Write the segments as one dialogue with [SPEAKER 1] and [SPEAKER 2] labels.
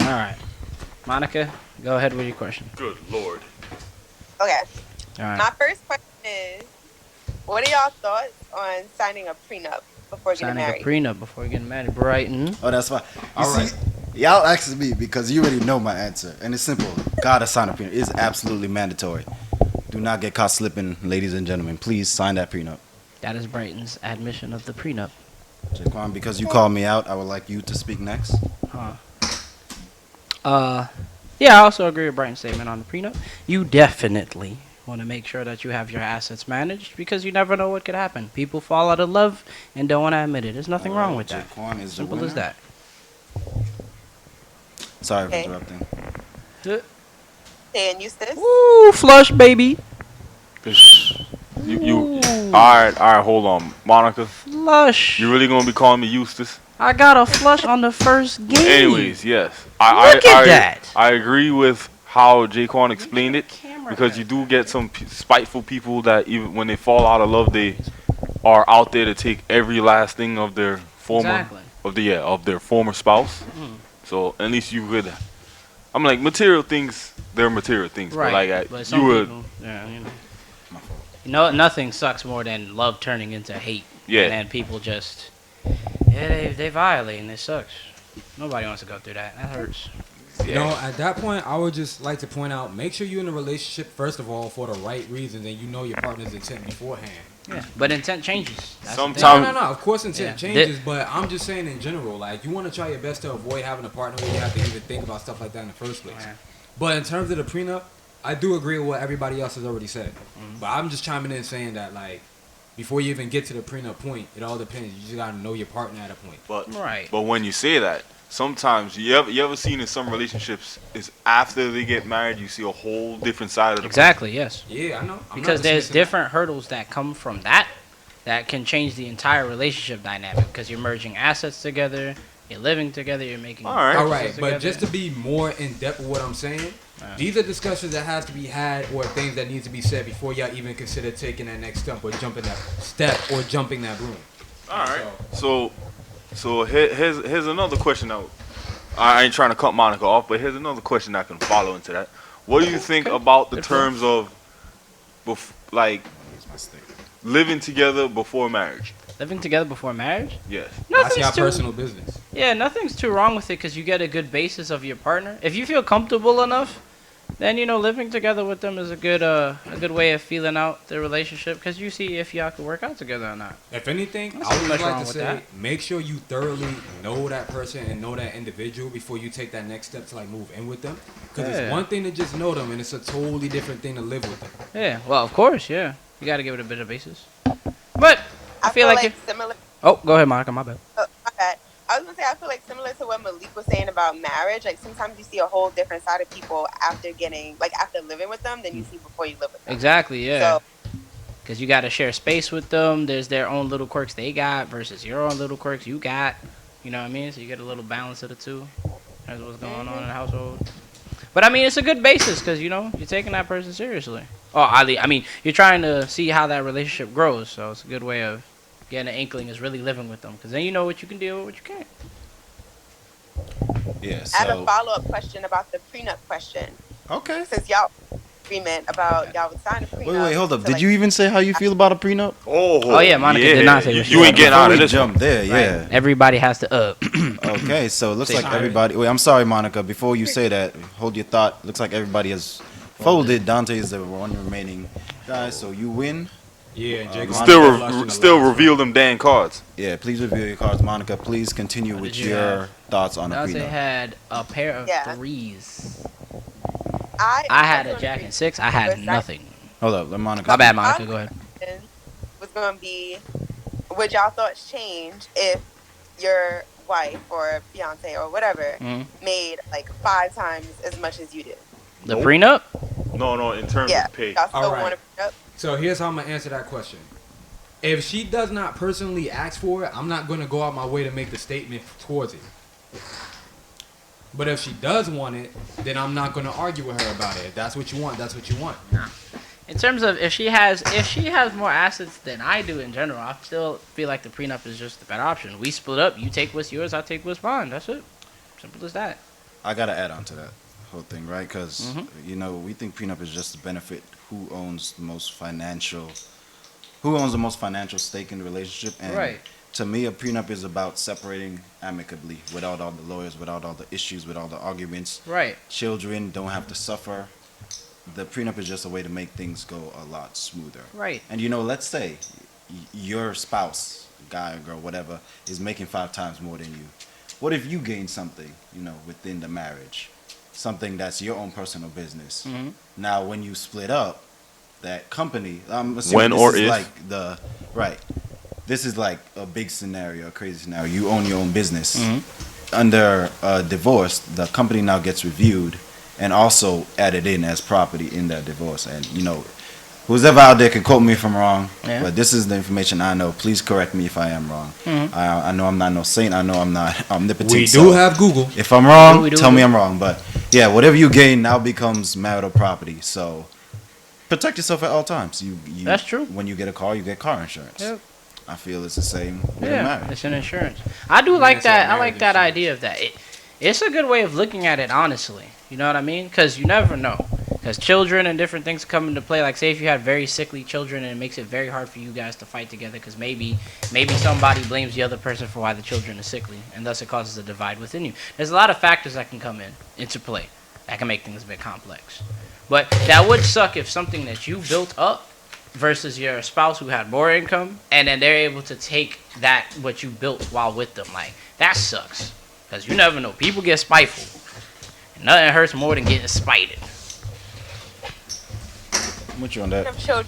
[SPEAKER 1] All right. Monica, go ahead with your question.
[SPEAKER 2] Good Lord.
[SPEAKER 3] Okay.
[SPEAKER 1] All right.
[SPEAKER 3] My first question is, what are y'all thoughts on signing a prenup before getting
[SPEAKER 1] Signing a
[SPEAKER 3] married?
[SPEAKER 1] prenup before getting married. Brighton.
[SPEAKER 4] Oh, that's fine. You
[SPEAKER 5] All
[SPEAKER 4] see,
[SPEAKER 5] right.
[SPEAKER 4] y'all asking me because you already know my answer, and it's simple. Gotta sign a prenup. It's absolutely mandatory. Do not get caught slipping, ladies and gentlemen. Please sign that prenup.
[SPEAKER 1] That is Brighton's admission of the prenup.
[SPEAKER 4] Jaquan, because you called me out, I would like you to speak next.
[SPEAKER 1] Huh. Yeah, I also agree with Brighton's statement on the prenup. You definitely want to make sure that you have your assets managed because you never know what could happen. People fall out of love and don't want to admit it. There's nothing wrong with that.
[SPEAKER 4] Jaquan is the
[SPEAKER 1] Simple
[SPEAKER 4] winner.
[SPEAKER 1] as that.
[SPEAKER 4] Sorry for
[SPEAKER 3] Okay.
[SPEAKER 4] interrupting.
[SPEAKER 3] And Eustace?
[SPEAKER 1] Woo, flush, baby.
[SPEAKER 2] You
[SPEAKER 1] Ooh.
[SPEAKER 2] all right, hold on, Monica.
[SPEAKER 1] Flush.
[SPEAKER 2] You really gonna be calling me Eustace?
[SPEAKER 1] I got a flush on the first game.
[SPEAKER 2] Anyways, yes.
[SPEAKER 1] Look at that.
[SPEAKER 2] I agree with how Jaquan explained it
[SPEAKER 1] Camera
[SPEAKER 2] because you do get some spiteful people that even when they fall out of love, they are out there to take every last thing of their former
[SPEAKER 1] Exactly.
[SPEAKER 2] of their former spouse.
[SPEAKER 1] Mm.
[SPEAKER 2] So at least you could. I'm like material things. They're material things,
[SPEAKER 1] Right.
[SPEAKER 2] but like
[SPEAKER 1] But
[SPEAKER 2] you
[SPEAKER 1] some
[SPEAKER 2] would.
[SPEAKER 1] people, yeah, you know. Nothing sucks more than love turning into hate.
[SPEAKER 2] Yeah.
[SPEAKER 1] And then people just, they violate and it sucks. Nobody wants to go through that. That hurts.
[SPEAKER 5] You know, at that point, I would just like to point out, make sure you're in a relationship, first of all, for the right reasons, and you know your partner's intent beforehand.
[SPEAKER 1] Yeah. But intent changes. That's the thing.
[SPEAKER 2] Sometimes-
[SPEAKER 5] No, of course intent
[SPEAKER 1] Yeah.
[SPEAKER 5] changes, but I'm just saying in general, like, you want to try your best to avoid having a partner where you have to even think about stuff like that in the first place.
[SPEAKER 1] Yeah.
[SPEAKER 5] But in terms of the prenup, I do agree with what everybody else has already said.
[SPEAKER 1] Mm-hmm.
[SPEAKER 5] But I'm just chiming in saying that, like, before you even get to the prenup point, it all depends. You just got to know your partner at a point.
[SPEAKER 2] But
[SPEAKER 1] Right.
[SPEAKER 2] But when you say that, sometimes you ever seen in some relationships is after they get married, you see a whole different side of the
[SPEAKER 1] Exactly, yes.
[SPEAKER 5] Yeah, I know. I'm
[SPEAKER 1] Because
[SPEAKER 5] not
[SPEAKER 1] there's
[SPEAKER 5] dismissing
[SPEAKER 1] different hurdles that come from that can change the entire relationship dynamic because you're merging assets together, you're living together, you're making
[SPEAKER 2] All right.
[SPEAKER 5] All
[SPEAKER 1] purchases
[SPEAKER 5] right, but
[SPEAKER 1] together.
[SPEAKER 5] just to be more in depth with what I'm saying, these are discussions that has to be had or things that need to be said before y'all even consider taking that next step or jumping that broom.
[SPEAKER 2] All right. So here's another question now. I ain't trying to cut Monica off, but here's another question that can follow into that. What do you think about the terms of, like, living together before marriage?
[SPEAKER 1] Living together before marriage?
[SPEAKER 2] Yes.
[SPEAKER 5] That's your
[SPEAKER 1] Nothing's too,
[SPEAKER 5] personal business.
[SPEAKER 1] yeah, nothing's too wrong with it because you get a good basis of your partner. If you feel comfortable enough, then living together with them is a good way of feeling out the relationship because you see if y'all could work out together or not.
[SPEAKER 5] If anything,
[SPEAKER 1] There's
[SPEAKER 5] I would
[SPEAKER 1] nothing
[SPEAKER 5] just
[SPEAKER 1] wrong
[SPEAKER 5] like to
[SPEAKER 1] with
[SPEAKER 5] say,
[SPEAKER 1] that.
[SPEAKER 5] make sure you thoroughly know that person and know that individual before you take that next step to like move in with them. Because
[SPEAKER 1] Yeah.
[SPEAKER 5] it's one thing to just know them, and it's a totally different thing to live with them.
[SPEAKER 1] Yeah, well, of course, yeah. You got to give it a bit of basis. But I feel like if...
[SPEAKER 3] similar.
[SPEAKER 1] Oh, go ahead, Monica, my bad.
[SPEAKER 3] Oh, my bad. I was gonna say I feel like similar to what Malik was saying about marriage. Like sometimes you see a whole different side of people after living with them than you see before you live with them.
[SPEAKER 1] Exactly, yeah.
[SPEAKER 3] So
[SPEAKER 1] Because you got to share space with them. There's their own little quirks they got versus your own little quirks you got. You know what I mean? So you get a little balance of the two. That's what's going on in the household. But I mean, it's a good basis because, you're taking that person seriously. Oh, I mean, you're trying to see how that relationship grows. So it's a good way of getting an inkling is really living with them. Because then you know what you can deal with, what you can't.
[SPEAKER 4] Yeah,
[SPEAKER 3] I have a
[SPEAKER 4] so.
[SPEAKER 3] follow-up question about the prenup question.
[SPEAKER 4] Okay.
[SPEAKER 3] Since y'all agreement about y'all would sign a prenup.
[SPEAKER 4] Wait, hold up.
[SPEAKER 3] to,
[SPEAKER 4] Did
[SPEAKER 3] like,
[SPEAKER 4] you even say how you feel about a prenup?
[SPEAKER 1] Oh, yeah, Monica did not say what she
[SPEAKER 2] You ain't
[SPEAKER 1] said.
[SPEAKER 2] getting out
[SPEAKER 4] Before
[SPEAKER 2] of
[SPEAKER 4] we
[SPEAKER 2] this
[SPEAKER 4] jump
[SPEAKER 2] one.
[SPEAKER 4] there, yeah.
[SPEAKER 1] Right. Everybody has to
[SPEAKER 4] Okay, so it looks
[SPEAKER 1] Say
[SPEAKER 4] like
[SPEAKER 5] sorry.
[SPEAKER 4] everybody. Wait, I'm sorry, Monica. Before you say that, hold your thought. Looks like everybody has folded. Dante is the one remaining guy, so you win.
[SPEAKER 5] Yeah, and Jake
[SPEAKER 2] Still reveal them damn cards.
[SPEAKER 4] Yeah, please reveal your cards, Monica. Please continue
[SPEAKER 1] What
[SPEAKER 4] with
[SPEAKER 1] did you
[SPEAKER 4] your
[SPEAKER 1] have?
[SPEAKER 4] thoughts on a
[SPEAKER 1] Dante
[SPEAKER 4] prenup.
[SPEAKER 1] had a pair of
[SPEAKER 3] Yeah.
[SPEAKER 1] threes.
[SPEAKER 3] I
[SPEAKER 1] I had
[SPEAKER 3] was
[SPEAKER 1] a jack
[SPEAKER 3] gonna
[SPEAKER 1] and six. I had
[SPEAKER 3] Listen,
[SPEAKER 1] nothing.
[SPEAKER 4] Hold up, let Monica.
[SPEAKER 1] My bad, Monica. Go ahead.
[SPEAKER 3] was gonna be, would y'all thoughts change if your wife or fiance or whatever
[SPEAKER 1] Mhm.
[SPEAKER 3] made like 5 times as much as you did?
[SPEAKER 1] The
[SPEAKER 2] Nope.
[SPEAKER 1] prenup?
[SPEAKER 2] No, in terms
[SPEAKER 3] Yeah,
[SPEAKER 2] of pay.
[SPEAKER 3] y'all still
[SPEAKER 5] Alright.
[SPEAKER 3] want to prenup?
[SPEAKER 5] So here's how I'm gonna answer that question. If she does not personally ask for it, I'm not gonna go out my way to make the statement towards it. But if she does want it, then I'm not gonna argue with her about it. If that's what you want, that's what you want.
[SPEAKER 1] In terms of if she has more assets than I do in general, I still feel like the prenup is just the better option. We split up. You take what's yours. I take what's mine. That's it. Simple as that.
[SPEAKER 4] I gotta add on to that whole thing, right? Because
[SPEAKER 1] Mhm.
[SPEAKER 4] we think prenup is just to benefit who owns the most financial stake in the relationship, and
[SPEAKER 1] Right.
[SPEAKER 4] to me, a prenup is about separating amicably, without all the lawyers, without all the issues, with all the arguments.
[SPEAKER 1] Right.
[SPEAKER 4] Children don't have to suffer. The prenup is just a way to make things go a lot smoother.
[SPEAKER 1] Right.
[SPEAKER 4] And let's say your spouse, guy or girl, whatever, is making 5 times more than you. What if you gain something, within the marriage, something that's your own personal business?
[SPEAKER 1] Mhm.
[SPEAKER 4] Now, when you split up, that company, I'm
[SPEAKER 2] When
[SPEAKER 4] assuming this
[SPEAKER 2] or
[SPEAKER 4] is
[SPEAKER 2] if?
[SPEAKER 4] like right. This is like a big scenario, a crazy scenario. You own your own business.
[SPEAKER 1] Mhm.
[SPEAKER 4] Under divorce, the company now gets reviewed and also added in as property in that divorce. And who's ever out there can quote me if I'm wrong,
[SPEAKER 1] Yeah.
[SPEAKER 4] but this is the information I know. Please correct me if I am wrong.
[SPEAKER 1] Mhm.
[SPEAKER 4] I know I'm not no saint. I know I'm not omnipotent.
[SPEAKER 5] We
[SPEAKER 4] so
[SPEAKER 5] do have Google.
[SPEAKER 4] if I'm wrong,
[SPEAKER 1] We do.
[SPEAKER 4] tell me I'm wrong. But yeah, whatever you gain now becomes marital property. So protect yourself at all times. You
[SPEAKER 1] That's true.
[SPEAKER 4] When you get a car, you get car insurance.
[SPEAKER 1] Yep.
[SPEAKER 4] I feel it's the same with a
[SPEAKER 1] Yeah,
[SPEAKER 4] marriage.
[SPEAKER 1] it's an insurance. I do
[SPEAKER 5] Yeah,
[SPEAKER 1] like
[SPEAKER 5] it's a
[SPEAKER 1] that. I
[SPEAKER 5] marriage
[SPEAKER 1] like that
[SPEAKER 5] insurance.
[SPEAKER 1] idea of that. It's a good way of looking at it, honestly. You know what I mean? Because you never know. Because children and different things come into play. Like, say if you had very sickly children, and it makes it very hard for you guys to fight together. Because maybe somebody blames the other person for why the children are sickly, and thus it causes a divide within you. There's a lot of factors that can come into play that can make things a bit complex. But that would suck if something that you built up versus your spouse who had more income, and then they're able to take that what you built while with them. Like, that sucks, because you never know. People get spiteful, and nothing hurts more than getting spited.
[SPEAKER 4] I'm with you on that.
[SPEAKER 3] Children,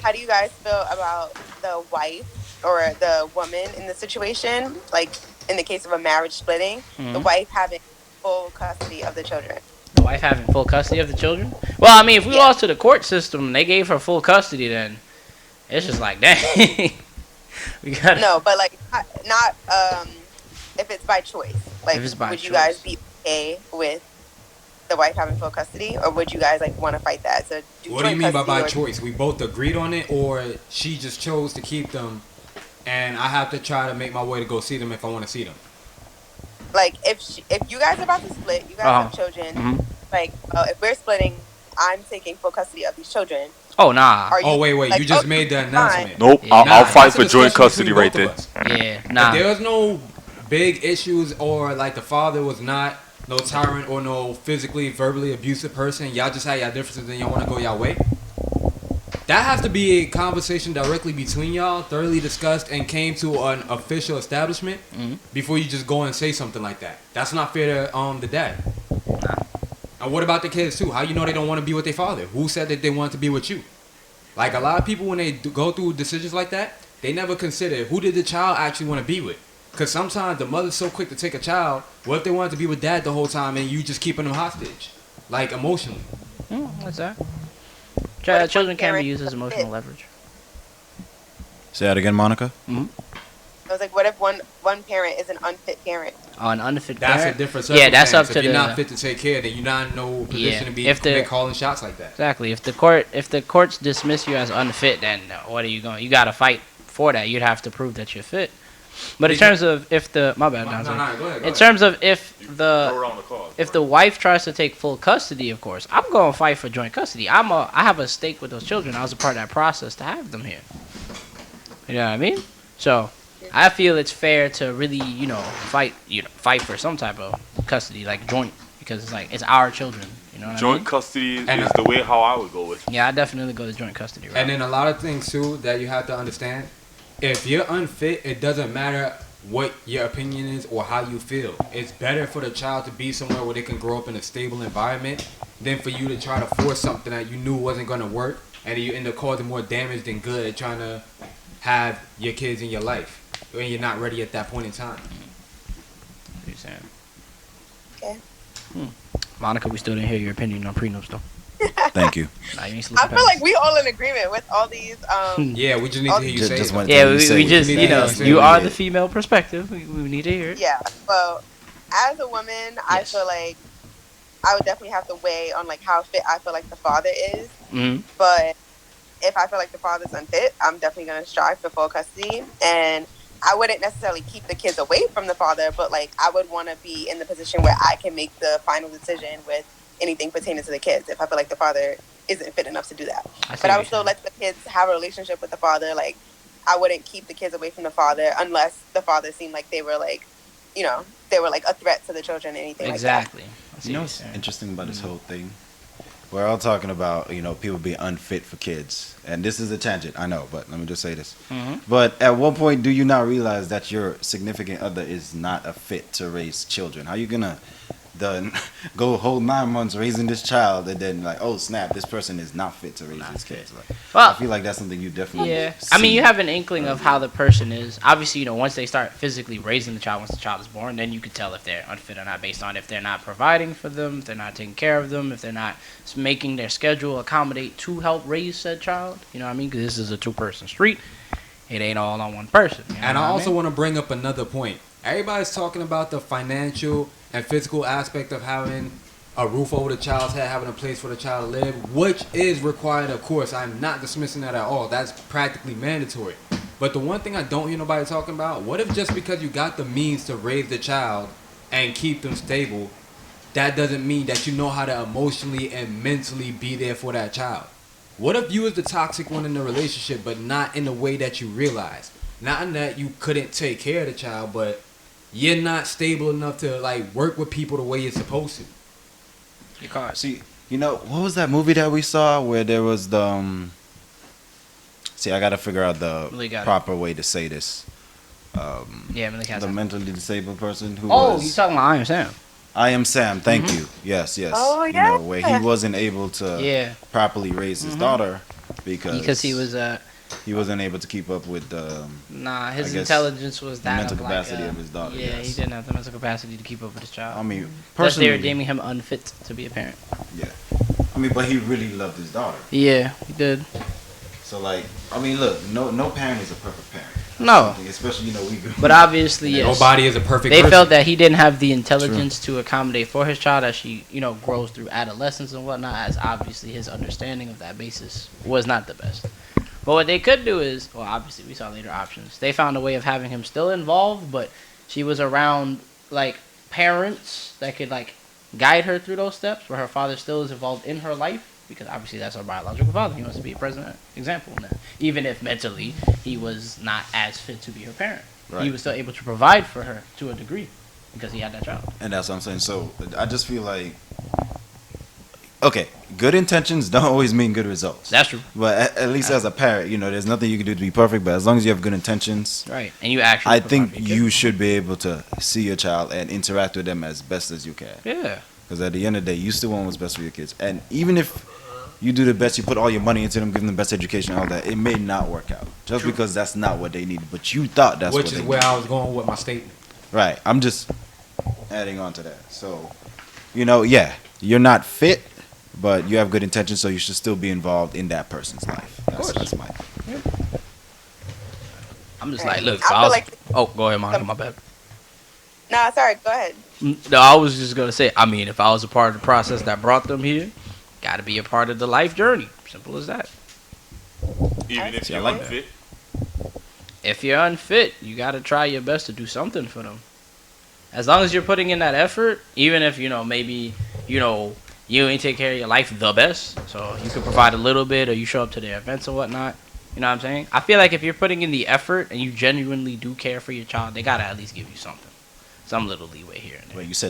[SPEAKER 3] how do you guys feel about the wife or the woman in the situation? Like in the case of a marriage splitting, the
[SPEAKER 1] Mhm.
[SPEAKER 3] wife having full custody of the children.
[SPEAKER 1] The wife having full custody of the children. Well, I mean, if we
[SPEAKER 3] Yeah.
[SPEAKER 1] lost to the court system and they gave her full custody, then it's just like, dang. We got
[SPEAKER 3] No, but like not if it's by choice. Like,
[SPEAKER 1] If it's by
[SPEAKER 3] would you guys
[SPEAKER 1] choice.
[SPEAKER 3] be okay with the wife having full custody, or would you guys like want to fight that? So
[SPEAKER 5] What do you
[SPEAKER 3] joint
[SPEAKER 5] mean by
[SPEAKER 3] custody or-
[SPEAKER 5] choice? We both agreed on it, or she just chose to keep them, and I have to try to make my way to go see them if I want to see them.
[SPEAKER 3] Like if you guys are about to split, you guys have children.
[SPEAKER 1] Mhm.
[SPEAKER 3] Like if we're splitting, I'm taking full custody of these children.
[SPEAKER 1] Oh, nah.
[SPEAKER 3] Are you,
[SPEAKER 5] Oh wait,
[SPEAKER 3] like,
[SPEAKER 5] you just
[SPEAKER 3] okay,
[SPEAKER 5] made the
[SPEAKER 3] fine.
[SPEAKER 5] announcement.
[SPEAKER 2] Nope.
[SPEAKER 1] Yeah.
[SPEAKER 2] I'll
[SPEAKER 5] Nah,
[SPEAKER 2] fight
[SPEAKER 5] that's a
[SPEAKER 2] for joint
[SPEAKER 5] discussion
[SPEAKER 2] custody
[SPEAKER 5] between
[SPEAKER 2] right
[SPEAKER 5] both
[SPEAKER 2] there.
[SPEAKER 5] of us.
[SPEAKER 1] Yeah,
[SPEAKER 5] If
[SPEAKER 1] nah.
[SPEAKER 5] there was no big issues, or like the father was not no tyrant or no physically, verbally abusive person, y'all just had y'all differences and y'all want to go y'all way. That has to be a conversation directly between y'all, thoroughly discussed, and came to an official establishment
[SPEAKER 1] Mhm.
[SPEAKER 5] before you just go and say something like that. That's not fair to the dad. And what about the kids too? How you know they don't want to be with their father? Who said that they want to be with you? Like a lot of people, when they go through decisions like that, they never consider who did the child actually want to be with. Because sometimes the mother's so quick to take a child. What if they wanted to be with dad the whole time and you just keeping them hostage, like emotionally?
[SPEAKER 1] What's that?
[SPEAKER 3] What if
[SPEAKER 1] Children
[SPEAKER 3] one
[SPEAKER 1] can be
[SPEAKER 3] parent
[SPEAKER 1] used as
[SPEAKER 3] is
[SPEAKER 1] emotional
[SPEAKER 3] fit?
[SPEAKER 1] leverage.
[SPEAKER 4] Say that again, Monica.
[SPEAKER 3] I was like, what if one parent is an unfit parent?
[SPEAKER 1] On unfit
[SPEAKER 5] That's
[SPEAKER 1] parent?
[SPEAKER 5] a different
[SPEAKER 1] Yeah, that's up
[SPEAKER 5] circumstance.
[SPEAKER 1] to
[SPEAKER 5] If you're
[SPEAKER 1] the
[SPEAKER 5] not fit to take care, then you're not in no position to be
[SPEAKER 1] If the-
[SPEAKER 5] calling shots like that.
[SPEAKER 1] Exactly. If the courts dismiss you as unfit, then what are you going? You got to fight for that. You'd have to prove that you're fit. But in terms of if the go ahead. In terms of if the wife tries to take full custody, of course, I'm going to fight for joint custody. I have a stake with those children. I was a part of that process to have them here. You know what I mean? So I feel it's fair to really, fight for some type of custody, like joint, because it's like it's our children. You know what I
[SPEAKER 2] Joint
[SPEAKER 1] mean?
[SPEAKER 2] custody
[SPEAKER 5] And,
[SPEAKER 2] is the way how I would go with.
[SPEAKER 1] Yeah, I definitely go to joint custody. Right?
[SPEAKER 5] And then a lot of things too that you have to understand. If you're unfit, it doesn't matter what your opinion is or how you feel. It's better for the child to be somewhere where they can grow up in a stable environment than for you to try to force something that you knew wasn't going to work, and you end up causing more damage than good at trying to have your kids in your life when you're not ready at that point in time.
[SPEAKER 1] What are you saying?
[SPEAKER 3] Okay.
[SPEAKER 1] Monica, we still didn't hear your opinion on prenups, though.
[SPEAKER 4] Thank you.
[SPEAKER 1] Nah, you ain't
[SPEAKER 3] I
[SPEAKER 1] slipping
[SPEAKER 3] feel
[SPEAKER 1] past.
[SPEAKER 3] like we all in agreement with all these.
[SPEAKER 5] Yeah, we just need to hear you
[SPEAKER 4] Just-
[SPEAKER 5] say
[SPEAKER 4] just
[SPEAKER 5] it.
[SPEAKER 4] wanted
[SPEAKER 1] Yeah,
[SPEAKER 4] You
[SPEAKER 1] we
[SPEAKER 4] say
[SPEAKER 1] just,
[SPEAKER 5] it.
[SPEAKER 1] you
[SPEAKER 5] Yeah.
[SPEAKER 1] are the female perspective. We need to hear it.
[SPEAKER 3] Yeah. Well, as a woman, I
[SPEAKER 1] Yes.
[SPEAKER 3] feel like I would definitely have to weigh on like how fit I feel like the father is.
[SPEAKER 1] Mm-hmm.
[SPEAKER 3] But if I feel like the father's unfit, I'm definitely gonna strive for full custody. And I wouldn't necessarily keep the kids away from the father, but like I would want to be in the position where I can make the final decision with anything pertaining to the kids if I feel like the father isn't fit enough to do that. But I would still let the kids have a relationship with the father. Like I wouldn't keep the kids away from the father unless the father seemed like they were like, they were like a threat to the children or anything
[SPEAKER 1] exactly.
[SPEAKER 3] like that.
[SPEAKER 4] You know what's interesting about this whole thing? We're all talking about, people being unfit for kids. And this is a tangent, I know, but let me just say this. But at what point do you not realize that your significant other is not a fit to raise children? How you going to go a whole 9 months raising this child and then like, oh snap, this person is not fit to raise these kids? Like,
[SPEAKER 1] Well,
[SPEAKER 4] I feel like that's something you definitely
[SPEAKER 1] I mean,
[SPEAKER 4] see.
[SPEAKER 1] you have an inkling of how the person is. Obviously, once they start physically raising the child, once the child is born, then you can tell if they're unfit or not based on if they're not providing for them, if they're not taking care of them, if they're not making their schedule accommodate to help raise said child. You know what I mean? Because this is a two-person street. It ain't all on one person. You know
[SPEAKER 5] And I
[SPEAKER 1] what
[SPEAKER 5] also
[SPEAKER 1] mean?
[SPEAKER 5] want to bring up another point. Everybody's talking about the financial and physical aspect of having a roof over the child's head, having a place for the child to live, which is required, of course. I'm not dismissing that at all. That's practically mandatory. But the one thing I don't hear nobody talking about, what if just because you got the means to raise the child and keep them stable, that doesn't mean that you know how to emotionally and mentally be there for that child? What if you was the toxic one in the relationship, but not in the way that you realize? Not in that you couldn't take care of the child, but you're not stable enough to like work with people the way you're supposed to.
[SPEAKER 1] Your card.
[SPEAKER 4] See, what was that movie that we saw where there was the see, I got to figure out the proper way to say this.
[SPEAKER 1] Yeah, Malik has
[SPEAKER 4] the
[SPEAKER 1] it.
[SPEAKER 4] mentally disabled person who
[SPEAKER 1] Oh,
[SPEAKER 4] was
[SPEAKER 1] you talking about I Am Sam?
[SPEAKER 4] I Am Sam, thank you. Yes.
[SPEAKER 3] Oh, yeah.
[SPEAKER 4] Where he wasn't able to properly raise his daughter because
[SPEAKER 1] he was
[SPEAKER 4] he wasn't able to keep up with the
[SPEAKER 1] his
[SPEAKER 4] I guess
[SPEAKER 1] intelligence was
[SPEAKER 4] the
[SPEAKER 1] that
[SPEAKER 4] mental
[SPEAKER 1] of like,
[SPEAKER 4] capacity of his daughter.
[SPEAKER 1] Yeah,
[SPEAKER 4] yes.
[SPEAKER 1] he didn't have the mental capacity to keep up with his child.
[SPEAKER 4] I mean,
[SPEAKER 1] Plus they
[SPEAKER 4] personally,
[SPEAKER 1] were deeming him unfit to be a parent.
[SPEAKER 4] yeah. I mean, but he really loved his daughter.
[SPEAKER 1] Yeah, he did.
[SPEAKER 4] So like, I mean, look, no parent is a perfect parent.
[SPEAKER 1] No.
[SPEAKER 4] Especially we.
[SPEAKER 1] But obviously, yes.
[SPEAKER 5] Nobody is a perfect
[SPEAKER 1] They
[SPEAKER 5] person.
[SPEAKER 1] felt that he didn't have the intelligence to accommodate for his child as she, grows through adolescence and whatnot, as obviously his understanding of that basis was not the best. But what they could do is, well, obviously we saw later options. They found a way of having him still involved, but she was around, like, parents that could, like, guide her through those steps, where her father still is involved in her life, because obviously that's her biological father. He wants to be a present example in that. Even if mentally he was not as fit to be her parent.
[SPEAKER 4] Right.
[SPEAKER 1] He was still able to provide for her to a degree because he had that child.
[SPEAKER 4] And that's what I'm saying. So I just feel like, okay, good intentions don't always mean good results.
[SPEAKER 1] That's true.
[SPEAKER 4] But at least as a parent, there's nothing you can do to be perfect. But as long as you have good intentions,
[SPEAKER 1] Right. And you actually
[SPEAKER 4] I think
[SPEAKER 1] provide for your
[SPEAKER 4] you
[SPEAKER 1] kid.
[SPEAKER 4] should be able to see your child and interact with them as best as you can.
[SPEAKER 1] Yeah.
[SPEAKER 4] Because at the end of the day, you still want what's best for your kids. And even if you do the best, you put all your money into them, give them the best education, all that, it may not work out. Just because that's not what they needed. But you thought that's what they
[SPEAKER 5] Which is
[SPEAKER 4] needed.
[SPEAKER 5] where I was going with my statement.
[SPEAKER 4] Right. I'm just adding on to that. So, yeah, you're not fit, but you have good intentions, so you should still be involved in that person's life. That's my.
[SPEAKER 1] I'm just like, look,
[SPEAKER 3] I feel like
[SPEAKER 1] oh, go ahead, Monica, my bad.
[SPEAKER 3] no, sorry, go ahead.
[SPEAKER 1] No, I was just going to say, I mean, if I was a part of the process that brought them here, got to be a part of the life journey. Simple as that.
[SPEAKER 2] Even if
[SPEAKER 4] See, I
[SPEAKER 2] you're
[SPEAKER 4] like
[SPEAKER 2] unfit.
[SPEAKER 1] If you're unfit, you got to try your best to do something for them. As long as you're putting in that effort, even if, maybe, you ain't take care of your life the best, so you can provide a little bit or you show up to their events or whatnot. You know what I'm saying? I feel like if you're putting in the effort and you genuinely do care for your child, they got to at least give you something. Some little leeway here and there.
[SPEAKER 4] Wait, you said